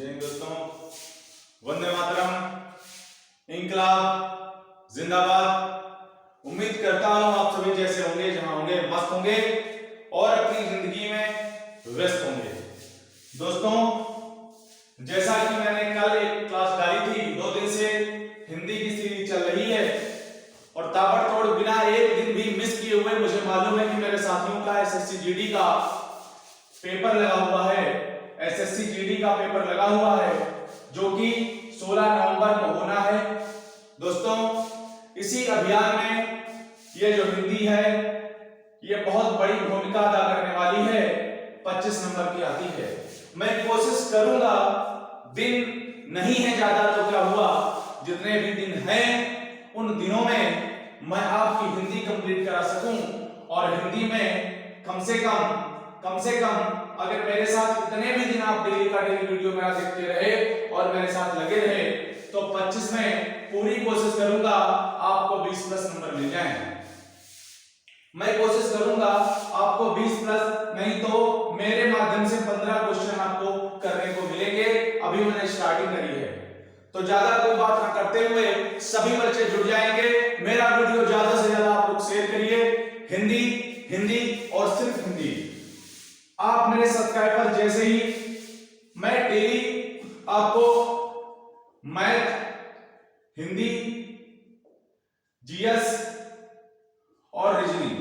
जय हिंद दोस्तों, वंदे मातरम, इंकलाब जिंदाबाद। उम्मीद करता हूं आप सभी जैसे होंगे, जहां होंगे मस्त होंगे और अपनी जिंदगी में व्यस्त होंगे। दोस्तों, जैसा कि मैंने कल एक क्लास डाली थी, 2 दिन से हिंदी की सीरीज चल रही है और ताबड़तोड़ बिना एक दिन भी मिस किए हुए मुझे मालूम है कि मेरे साथियों का एसएससी जीडी का पेपर लगा हुआ है। एसएससी जीडी का पेपर लगा हुआ है जो कि 16 नवंबर को होना है। दोस्तों, इसी अभियान में ये जो हिंदी है ये बहुत बड़ी भूमिका अदा करने वाली है। 25 नंबर की आती है। मैं कोशिश करूंगा, दिन नहीं है ज्यादा तो क्या हुआ, जितने भी दिन हैं उन दिनों में मैं आपकी हिंदी कंप्लीट करा सकूं और हिंदी में कम से कम अगर मेरे साथ इतने भी दिन आप डेली का डेली वीडियो मेरा देखते रहे और मेरे साथ लगे रहे तो 25 में पूरी कोशिश करूंगा आपको 20 प्लस नंबर मिल जाएं। मैं कोशिश करूंगा आपको 20 प्लस, नहीं तो मेरे माध्यम से 15 क्वेश्चन आपको करने को मिलेंगे। अभी मैंने स्टार्टिंग करी है, तो ज्यादा कोई बात ना करते हुए सभी बच्चे जुड़ जाएंगे। मेरा वीडियो ज्यादा से ज्यादा आप लोग शेयर करिए। हिंदी हिंदी और सिर्फ हिंदी। आप मेरे सब्सक्राइबर जैसे ही मैं डेली आपको मैथ, हिंदी, जीएस और रीजनिंग,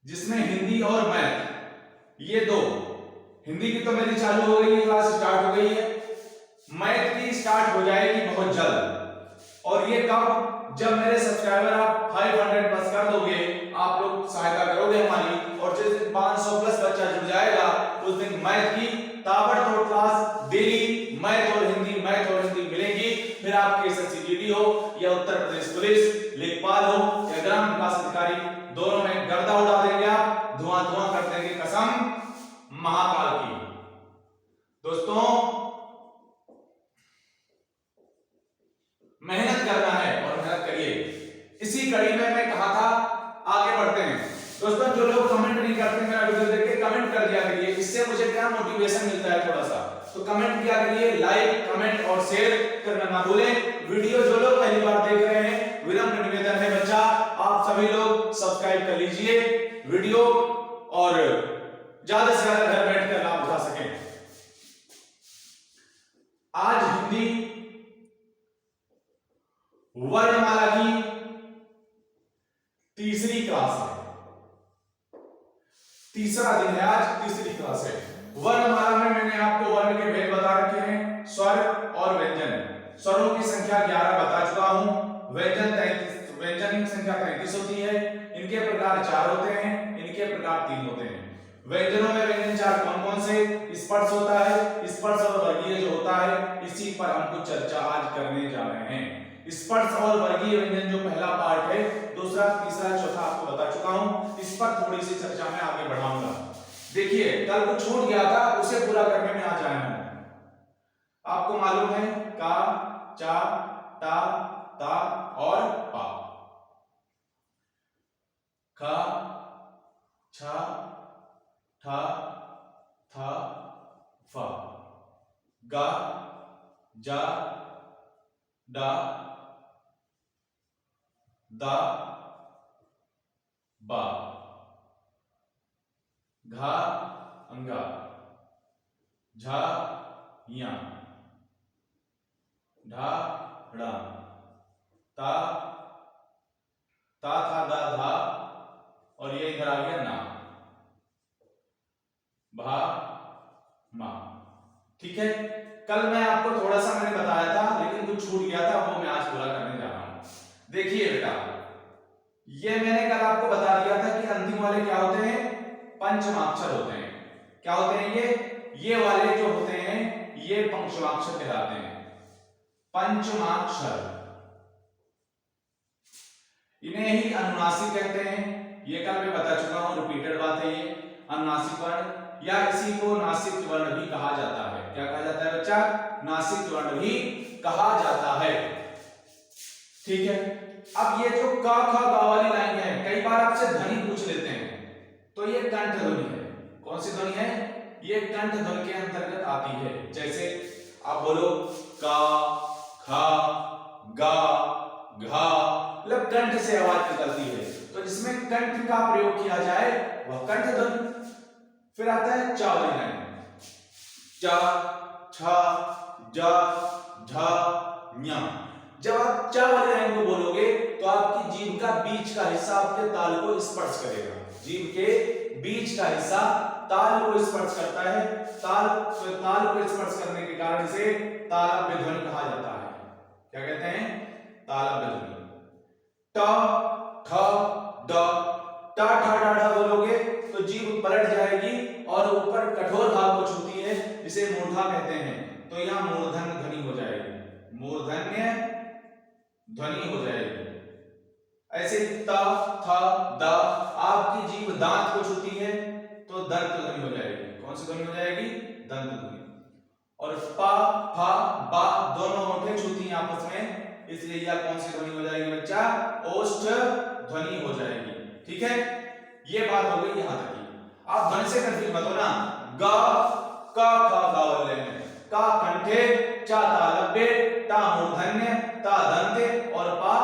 जिसमें हिंदी और मैथ ये दो, हिंदी की तो मेरी चालू हो गई है, क्लास स्टार्ट हो गई है। मैथ की स्टार्ट हो जाएगी बहुत जल्द। और ये कब? जब मेरे सब्सक्राइबर आप 500 प्लस कर दोगे, आप लोग सहायता करोगे हमारी, और जिस दिन 500 प्लस बच्चा जुड़ जाएगा उस दिन मैथ की ताबड़तोड़ क्लास डेली मैथ और हिंदी मिलेगी। फिर आपके एसएससी जीडी हो या उत्तर प्रदेश पुलिस लेखपाल हो या ग्राम विकास अधिकारी, दोनों में गर्दा उड़ा देंगे आप, धुआं कर देंगे कसम महाकाल की। दोस्तों, मेहनत करना है और मेहनत करिए। इसी कड़ी में मैं कहा था आगे बढ़ते हैं। दोस्तों, जो लोग कमेंट नहीं करते मेरा वीडियो देख के, कमेंट कर दिया करिए। इससे मुझे क्या मोटिवेशन मिलता है थोड़ा सा, तो कमेंट किया करिए। लाइक, कमेंट और शेयर करना ना भूलें। वीडियो जो लोग पहली बार देख रहे हैं, विनम्र निवेदन है बच्चा, आप सभी लोग सब्सक्राइब कर लीजिए वीडियो और ज्यादा से ज्यादा घर बैठकर लाभ उठा सकें। आज हिंदी वर्णमाला की तीसरी क्लास है। तीसरा दिन है आज, तीसरी क्लास है। वर्णमाला में मैंने आपको वर्ण के भेद बता रखे हैं, स्वर और व्यंजन। स्वरों की संख्या 11 बता चुका हूं। व्यंजन की संख्या 33 होती है। इनके प्रकार 4 होते हैं, इनके प्रकार 3 होते हैं। व्यंजनों में व्यंजन 4 कौन से? स्पर्श होता है, स्पर्श और वर्गीय जो होता है, इसी पर हम कुछ चर्चा आज करने जा रहे हैं। स्पर्श और वर्गीय व्यंजन जो पहला पार्ट है, दूसरा, तीसरा, चौथा आपको बता चुका हूं। इस पर थोड़ी सी चर्चा में आगे बढ़ाऊंगा। देखिए, कल कुछ छूट गया था, उसे पूरा करने में आज आया हूं। आपको मालूम है का, चा, टा, ता और पा। खा, छा, ठा, था, फा। गा, जा, डा, दा, बा। घा, अंगा, झा, या, ढा, ढा, ता, था, दा, धा, और ये इधर आ गया ना, भा, मा। ठीक है, कल मैं आपको थोड़ा सा मैंने बताया था, लेकिन कुछ छूट गया था, वो मैं आज पूरा करने जा रहा हूं। देखिए बेटा, ये मैंने कल आपको बता दिया था कि अंतिम वाले क्या होते हैं? पंचमाक्षर होते हैं। क्या होते हैं ये वाले जो होते हैं, ये पंचमाक्षर कहलाते हैं। पंचमाक्षर, इन्हें ही अनुनासिक कहते हैं। ये कल मैं बता चुका हूं, रिपीटेड बात है ये। अनुनासिक वर्ण या इसी को नासिक वर्ण भी कहा जाता है। क्या कहा जाता है बच्चा? नासिक वर्ण भी कहा जाता है। ठीक है, अब ये जो क ख ग वाली लाइन है, कई बार आपसे ध्वनि पूछ लेते हैं, तो ये कंठ ध्वनि है। कौन सी ध्वनि है? ये कंठ ध्वनि के अंतर्गत आती है। जैसे आप बोलो का, खा, गा, घा, मतलब कंठ से आवाज निकलती है, तो जिसमें कंठ का प्रयोग किया जाए वह कंठ ध्वनि। फिर आता है चा वाली लाइन, चा, छा, जा, झा, ञा। जब आप चा वाली लाइन को बोलोगे तो आपकी जीभ का बीच का हिस्सा आपके ताल को स्पर्श करेगा। जीभ के बीच का हिस्सा ताल को स्पर्श करता है। ताल को स्पर्श करने के कारण से तालव्य ध्वनि कहा जाता है। क्या कहते हैं? तालव्य ध्वनि। ट, ठ, ड, टा, ठा, डा, डा बोलोगे तो जीभ पलट जाएगी और ऊपर कठोर भाग को छूती है, जिसे मूर्धा कहते हैं। तो यहां मूर्धन्य ध्वनि हो जाएगी, मूर्धन्य ध्वनि हो जाएगी। ऐसे त, थ, द, आपकी जीभ दांत को छूती है तो दंत ध्वनि हो जाएगी। कौन सी ध्वनि हो जाएगी? दंत ध्वनि। और प, फ, ब दोनों होंठें छूती हैं आपस में, इसलिए यह कौन सी ध्वनि हो जाएगी बच्चा? ओष्ठ ध्वनि हो जाएगी। ठीक है, ये बात हो गई यहां तक की। आप ध्वनि से कंफ्यूज मत हो ना। ग, क, ख गावल्य में, का कंठे, चा तालव्य, टा मूर्धन्य, ता दंते और पा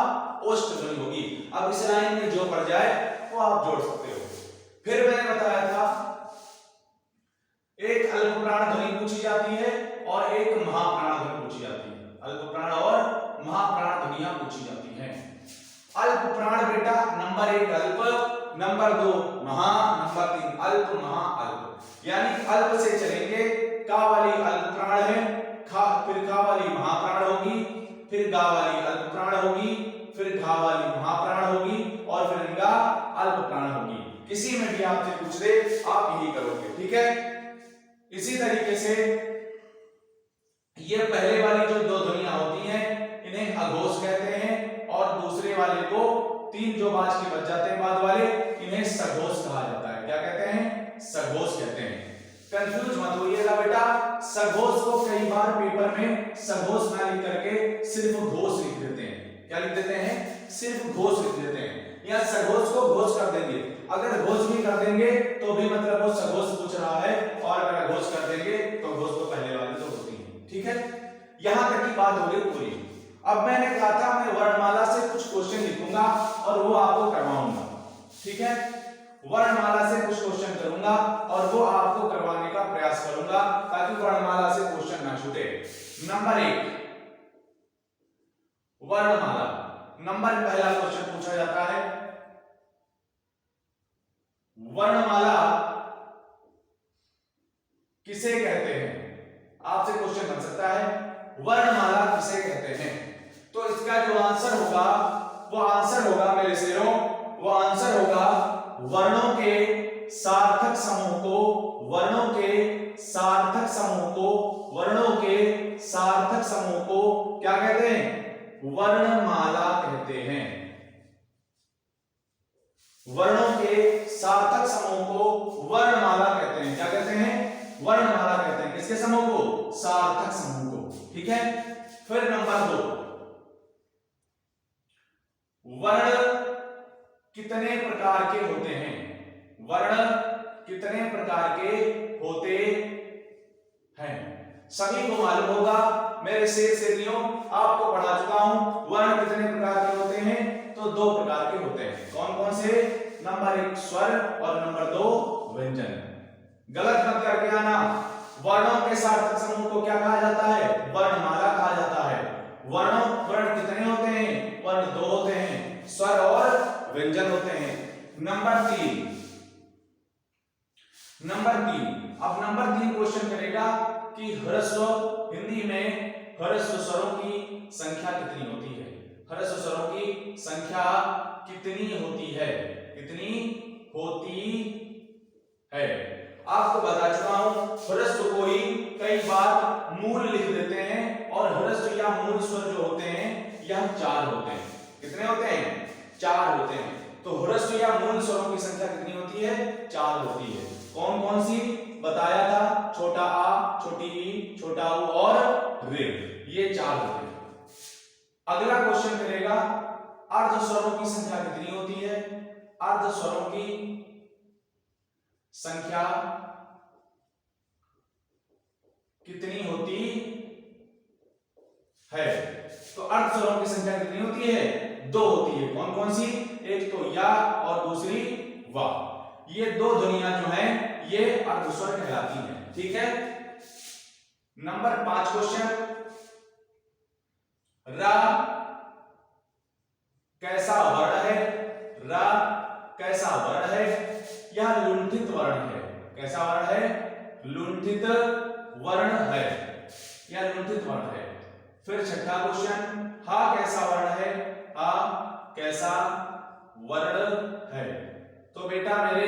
ओष्ठ ध्वनि होगी। अब इस लाइन में जो पड़ जाए वो आप जोड़ सकते हो। फिर मैंने बताया था एक अल्प प्राण ध्वनि पूछी जाती है और एक महाप्राण ध्वनि पूछी जाती है। अल्प प्राण और महाप्राण ध्वनियां पूछी जाती हैं। अल्प प्राण बेटा नंबर 1 अल्प, नंबर 2 महा, नंबर 3 अल्प, महा, अल्प। यानी अल्प से चलेंगे, का वाली अल्प प्राण है, खा फिर खा वाली महाप्राण होगी, फिर गा वाली अल्प प्राण होगी, फिर घा वाली महाप्राण होगी और फिर गा अल्प प्राण होगी। किसी में भी आपसे पूछ दे आप यही करोगे। ठीक है, इसी तरीके से ये पहले वाली जो दो ध्वनियां होती हैं इन्हें अघोष कहते हैं और दूसरे वाले को 3 जो बाज के बच जाते हैं बाद वाले, इन्हें सघोष कहा जाता है। क्या कहते हैं? सघोष कहते हैं। कंफ्यूज मत होइएगा बेटा, सघोष को कई बार पेपर में सघोष ना लिख करके सिर्फ घोष लिख देते हैं। क्या लिख देते हैं? सिर्फ घोष लिख देते हैं। या सघोष को घोष कर देंगे। अगर घोष भी कर देंगे तो भी मतलब वो सघोष पूछ रहा है, और अगर घोष कर देंगे तो घोष तो पहले वाली तो होती है। ठीक है, यहां तक की बात हो गई पूरी। अब मैंने कहा था मैं वर्णमाला से कुछ क्वेश्चन लिखूंगा और वो आपको करवाऊंगा। ठीक है, वर्णमाला से कुछ क्वेश्चन करूंगा और वो आपको करवाने का प्रयास करूंगा ताकि वर्णमाला से क्वेश्चन ना छूटे। नंबर 1 वर्णमाला। नंबर पहला क्वेश्चन पूछा जाता है, वर्णमाला किसे कहते हैं? आपसे क्वेश्चन बन सकता है, वर्णमाला किसे कहते हैं? तो इसका जो आंसर होगा वो आंसर होगा मेरे शेरों, वो आंसर होगा वर्णों के सार्थक समूह को, वर्णों के सार्थक समूह को, वर्णों के सार्थक समूह को क्या कहते हैं? वर्णमाला कहते हैं। वर्णों के सार्थक समूह को वर्णमाला कहते हैं। क्या कहते हैं? वर्णमाला कहते हैं। किसके समूह को? सार्थक समूह को। ठीक है, फिर नंबर 2 वर्ण कितने प्रकार के होते हैं? वर्ण कितने प्रकार के होते हैं? सभी को मालूम होगा, मेरे शेरियों आपको पढ़ा चुका हूं। वर्ण कितने प्रकार के होते हैं? तो 2 प्रकार के होते हैं। कौन कौन से? नंबर 1 स्वर और नंबर 2 व्यंजन। गलत मत करके आना। वर्णों के सार्थक समूह को क्या कहा जाता है? वर्णमाला कहा जाता है। वर्ण कितने होते हैं? वर्ण 2 होते हैं, स्वर और व्यंजन होते हैं। नंबर 3 अब नंबर 3 क्वेश्चन करेगा कि ह्रस्व, हिंदी में ह्रस्व स्वरों की संख्या कितनी होती है? ह्रस्व स्वरों की संख्या कितनी होती है? कितनी होती है? आपको बता चुका हूं, ह्रस्व को ही कई बार मूल लिख देते हैं और ह्रस्व या मूल स्वर जो होते हैं यह 4 होते हैं। कितने होते हैं? 4 होते हैं। तो ह्रस्व या मूल स्वरों की संख्या कितनी होती है? 4 होती है। कौन कौन सी बताया था? छोटा आ, छोटी ई, छोटा उ और रे, ये 4 होते हैं। अगला क्वेश्चन करेगा अर्ध स्वरों की संख्या कितनी होती है? अर्ध स्वरों की संख्या कितनी होती है। तो अर्ध स्वरों की संख्या कितनी होती है? 2 होती है। कौन कौन सी? एक तो या और दूसरी वा। ये 2 ध्वनियां जो हैं ये अर्ध स्वर कहलाती हैं। ठीक है। नंबर 5 क्वेश्चन, रा कैसा वर्ण है? रा कैसा वर्ण है? यह लुंठित वर्ण है। कैसा वर्ण है? लुंठित वर्ण है। यह लुंठित वर्ण है। फिर छठा क्वेश्चन, हा कैसा वर्ण है? हा कैसा वर्ण है? तो बेटा मेरे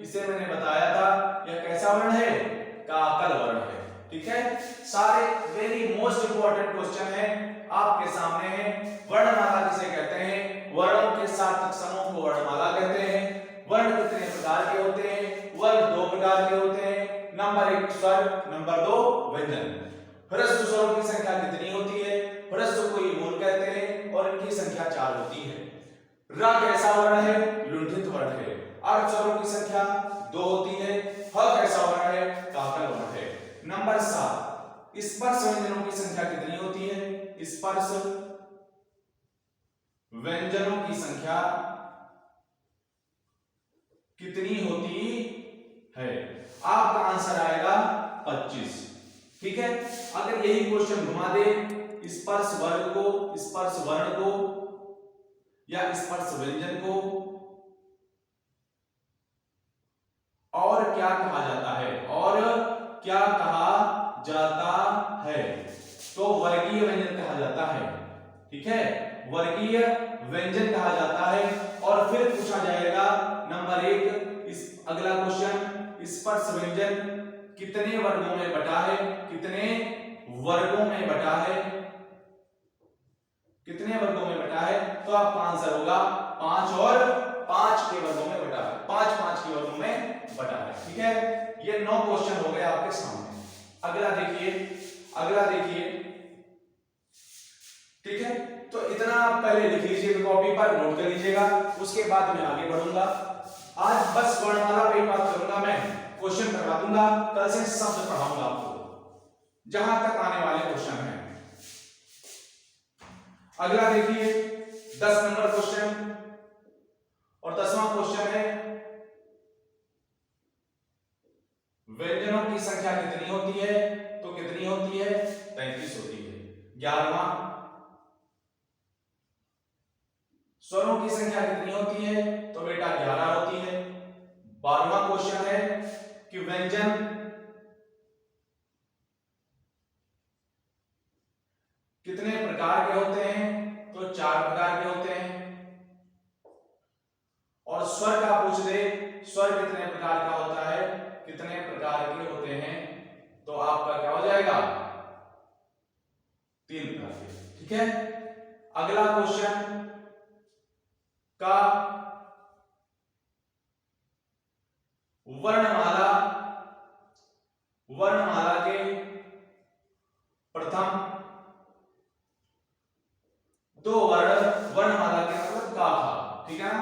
इसे मैंने बताया था, यह कैसा वर्ण है? काकल वर्ण है। ठीक है। सारे वेरी मोस्ट इंपॉर्टेंट क्वेश्चन है आपके सामने है। वर्णमाला किसे कहते हैं? वर्णों के सार्थक समूह को वर्णमाला कहते हैं। वर्ण कितने प्रकार के होते हैं? वर्ण 2 प्रकार के होते हैं। नंबर 1 स्वर, नंबर 2 व्यंजन। ह्रस्व स्वरों की संख्या कितनी होती है? ह्रस्व को मूल कहते हैं और इनकी संख्या 4 होती है। र कैसा वर्ण है? लुंठित वर्ण है। अर्ध स्वरों की संख्या 2 होती है। ह कैसा वर्ण है? काकल वर्ण है। नंबर 7 स्पर्श व्यंजनों की संख्या कितनी होती है? स्पर्श व्यंजनों की संख्या कितनी होती है? आपका आंसर आएगा 25। ठीक है। अगर यही क्वेश्चन घुमा दे, स्पर्श वर्ग को, स्पर्श वर्ण को या स्पर्श व्यंजन को और क्या कहा जाता है? और क्या कहा जाता है? तो वर्गीय व्यंजन कहा जाता है। ठीक है। वर्गीय व्यंजन कहा जाता है। और फिर पूछा जाएगा नंबर 1 इस अगला क्वेश्चन, स्पर्श व्यंजन कितने वर्गों में बटा है? कितने वर्गों में बटा है? कितने वर्गों में बटा है? तो आपका आंसर होगा 5 और 5 के वर्गों में बटा है। 5 के वर्गों में बटा है। ठीक है। ये 9 क्वेश्चन हो गए आपके सामने। अगला देखिए, अगला देखिए। ठीक है। तो इतना आप पहले लिख लीजिएगा, कॉपी पर नोट कर लीजिएगा, उसके बाद मैं आगे बढ़ूंगा। आज बस वर्णमाला पे ही बात करूंगा, मैं क्वेश्चन करवा दूंगा, कल से शब्द पढ़ाऊंगा आपको, जहां तक आने वाले क्वेश्चन हैं। अगला देखिए 10 नंबर क्वेश्चन, और 10वां क्वेश्चन है व्यंजनों की संख्या कितनी होती है? तो कितनी होती है? 33 होती है। 11वां स्वरों की संख्या कितनी होती है? तो बेटा 11 होती है। 12वां क्वेश्चन है कि व्यंजन कितने प्रकार के होते हैं? तो 4 प्रकार के होते हैं। और स्वर का पूछ दे, स्वर कितने प्रकार का होता है? कितने प्रकार के होते हैं? तो आपका क्या हो जाएगा? 3 प्रकार के। ठीक है। अगला क्वेश्चन का वर्णमाला, वर्णमाला के प्रथम 2 वर्ण, वर्णमाला के मतलब का था। ठीक है ना।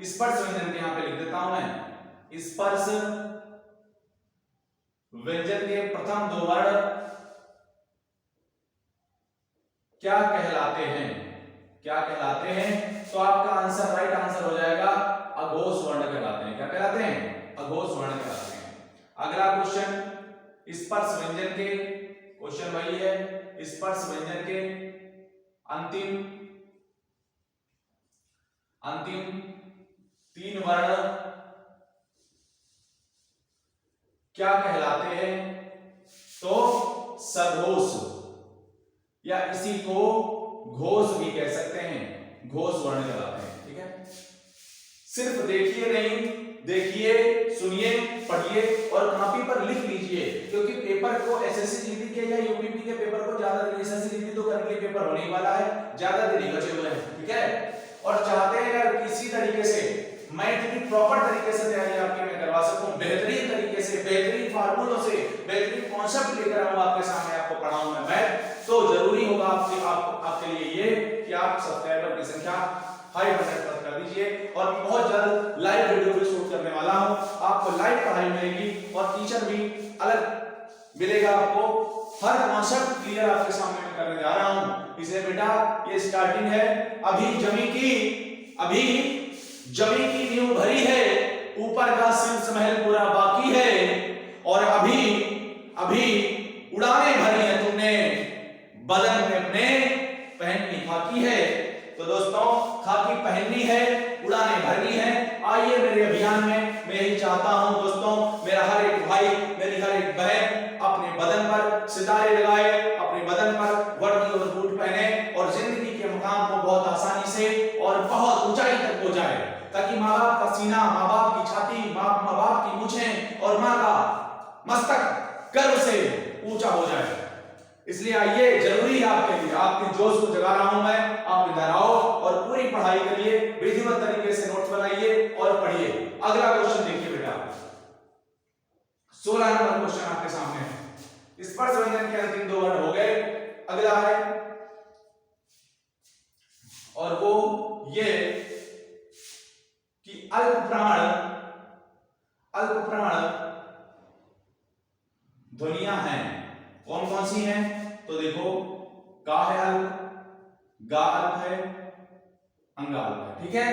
स्पर्श व्यंजन के यहां पे लिख देता हूं मैं। स्पर्श व्यंजन के प्रथम 2 वर्ण क्या कहलाते हैं? क्या कहलाते हैं? तो आपका आंसर, राइट आंसर हो जाएगा अघोष वर्ण कहलाते हैं। क्या कहलाते हैं? अघोष वर्ण कहलाते हैं। अगला क्वेश्चन स्पर्श व्यंजन के, क्वेश्चन वही है, स्पर्श व्यंजन के अंतिम 3 वर्ण क्या कहलाते हैं? तो सघोष, या इसी को घोष भी कह सकते हैं, घोष वर्ण कहलाते हैं। ठीक है। सिर्फ देखिए नहीं, देखिए, सुनिए, पढ़िए और कॉपी पर लिख लीजिए, क्योंकि पेपर को एसएससी जीडी के या यूपीपी के पेपर को ज्यादा दिन, एसएससी जीडी तो करंटली पेपर होने वाला है, ज्यादा दिन ही बचे हुए हैं। ठीक है। और चाहते हैं अगर किसी तरीके से मैथ की प्रॉपर तरीके से तैयारी आपकी मैं करवा सकूं, बेहतरीन तरीके से, बेहतरीन फार्मूलों से, बेहतरीन कॉन्सेप्ट लेकर आऊं आपके सामने, आपको पढ़ाऊं मैं मैथ, तो जरूरी होगा आपके लिए ये कि आप सब्सक्राइबर की संख्या 500 तक कर दीजिए। और बहुत जल्द लाइव वीडियो भी शूट करने वाला हूं, आपको लाइव पढ़ाई मिलेगी और टीचर भी अलग मिलेगा आपको। हर कॉन्सेप्ट क्लियर आपके सामने मैं करने जा रहा हूं। इसलिए बेटा ये स्टार्टिंग है, अभी जमी की नींव भरी है, ऊपर का शीर्ष महल पूरा बाकी है, और अभी उड़ाने भरी है तुमने, बदन में अपने पहननी खाकी है। तो दोस्तों खाकी पहननी है, उड़ाने भरनी है। आइए मेरे अभियान में मैं यही चाहता हूं दोस्तों, मेरा हर एक भाई, मेरी हर एक बहन अपने बदन पर सितारे लगाए, अपने बदन पर वर्दी और बूट पहने, और जिंदगी के मुकाम को बहुत आसानी से और बहुत ऊंचाई तक हो जाए, ताकि माँ बाप का सीना, माँ बाप की छाती, माँ बाप की मूछें और माँ का मस्तक गर्व से ऊंचा हो जाए। इसलिए आइए, जरूरी है आपके लिए, आपके जोश को जगा रहा हूं मैं, आप इधर आओ और पूरी पढ़ाई करिए, विधिवत तरीके से नोट्स बनाइए और पढ़िए। अगला क्वेश्चन देखिए बेटा, 16 नंबर क्वेश्चन आपके सामने है। स्पर्श व्यंजन के अंतिम 2 वर्ण हो गए। अगला है, और वो ये कि अल्प प्राण ध्वनियां हैं। कौन कौन सी हैं? तो देखो, का है अल्प, गा अल्प है, अंगा अल्प है। ठीक है,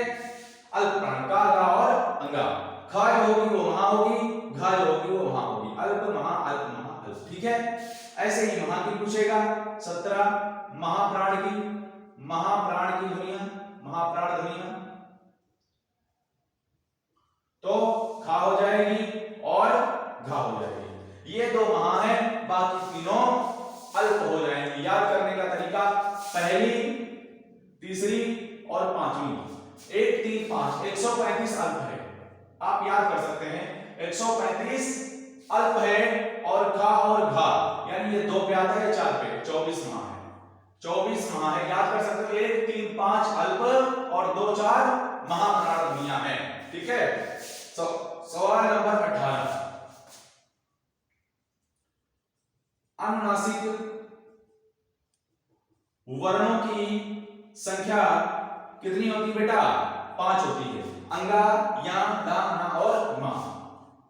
अल्प प्राण का, गा और अंगा। खा जो होगी वो वहां होगी, घा जो होगी वो वहां होगी। अल्प महा, अल्प महा, अल्प। ठीक है, ऐसे ही महा की पूछेगा 17, महाप्राण की ध्वनियां, महाप्राण ध्वनियां। तो खा हो जाएगी और घा हो जाएगी। ये 2 महा है, बाकी तीनों अल्प हो जाएंगे। याद करने का तरीका, पहली, तीसरी और पांचवी, 1 3 5, 135 अल्प है। आप याद कर सकते हैं, 135 अल्प है, और खा और घा, यानी ये 2 पे आता है, 4 पे 24 महा है। 24 महा है, याद कर सकते हो। 1 3 5 अल्प और 2 4 महाप्राण ध्वनियां हैं। ठीक है, सवाल नंबर 18, अनुनासिक वर्णों की संख्या कितनी होती है बेटा? 5 होती है। अंगा, या, ला, ना और मा,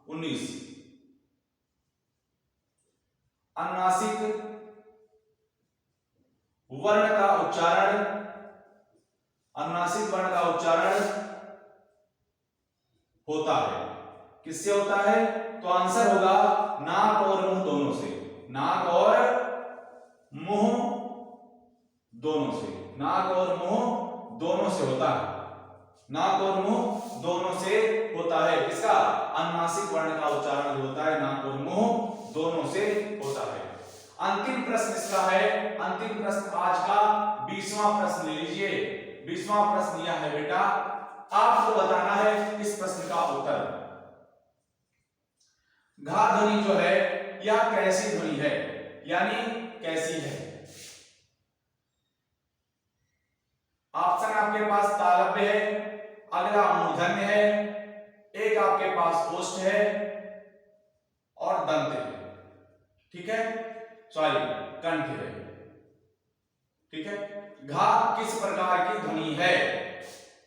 19। अनुनासिक वर्ण का उच्चारण, अनुनासिक वर्ण का उच्चारण होता है, किससे होता है? तो आंसर होगा नाक और मुंह दोनों से। नाक और मुंह दोनों से, नाक और मुंह दोनों से होता है, नाक और मुंह दोनों से होता है। किसका? अनुनासिक वर्ण का उच्चारण जो होता है, नाक और मुंह दोनों से होता है। अंतिम प्रश्न इसका है, अंतिम प्रश्न आज का 20वां प्रश्न ले लीजिए। 20वां प्रश्न यह है बेटा, आपको बताना है इस प्रश्न का उत्तर। घा ध्वनि जो है यह कैसी ध्वनि है, यानी कैसी है? ऑप्शन आपके पास तालव्य है, अगला मूर्धन्य है, एक आपके पास ओष्ठ है और दंत है। ठीक है, सॉरी कंठ है। ठीक है, घा किस प्रकार की ध्वनि है?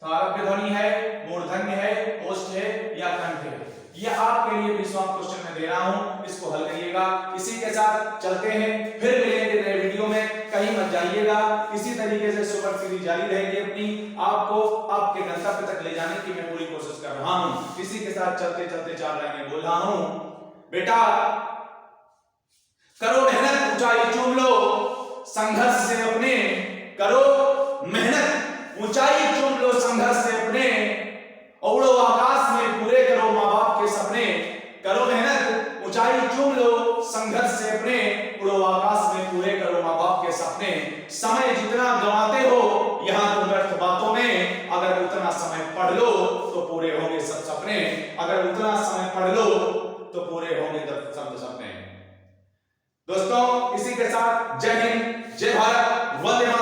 तालव्य ध्वनि है, मूर्धन्य है, ओष्ठ है या कंठ है? यह आपके लिए 20वां क्वेश्चन में दे रहा हूं, इसको हल करिएगा। इसी के साथ चलते हैं, फिर मिलेंगे नए वीडियो में, कहीं मत जाइएगा। इसी तरीके से सुपर सीरीज जारी रहेगी अपनी, आपको आपके गंतव्य तक ले जाने की मैं पूरी कोशिश कर रहा हूं। इसी के साथ चलते चलते 4 लाइनें बोल रहा हूं। बेटा करो मेहनत, ऊंचाई चूम लो संघर्ष से अपने, करो मेहनत, ऊंचाई चूम लो संघर्ष से अपने, उड़ो आकाश में पूरे करो माँ बाप के सपने। करो मेहनत, ऊंचाई चूम लो संघर्ष से अपने, उड़ो आकाश में पूरे करो माँ बाप के सपने। समय जितना गंवाते हो यहाँ तुम व्यर्थ बातों में, अगर उतना समय पढ़ लो तो पूरे होंगे सब सपने। अगर उतना समय पढ़ लो तो पूरे होंगे सब सपने। दोस्तों इसी के साथ जय हिंद, जय भारत, वंदे मातरम।